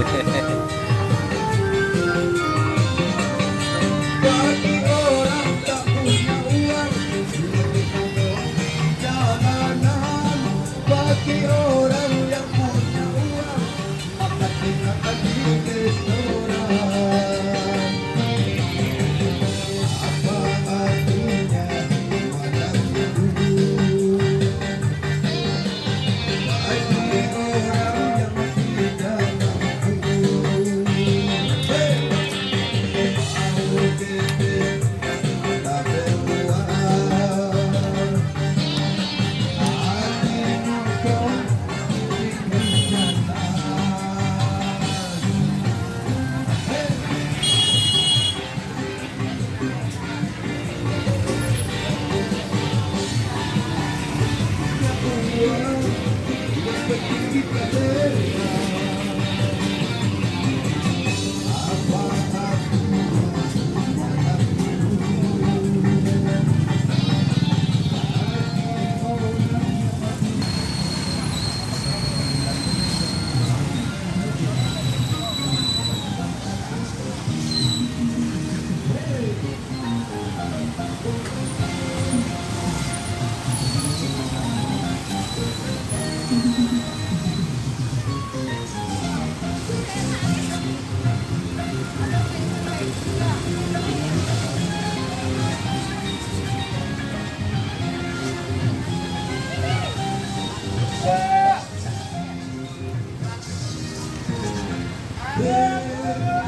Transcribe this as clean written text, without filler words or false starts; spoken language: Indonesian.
Bagi orang tak punya uang, jalanan. Bagi orang yang punya uang, makan enakan di restoran. Apa artinya hidup dulu bagi orang yang tidak mampu? Hey! Mau gede tak beruang, hati nongkrong di kenyataan. Seperti kita apa Yeah.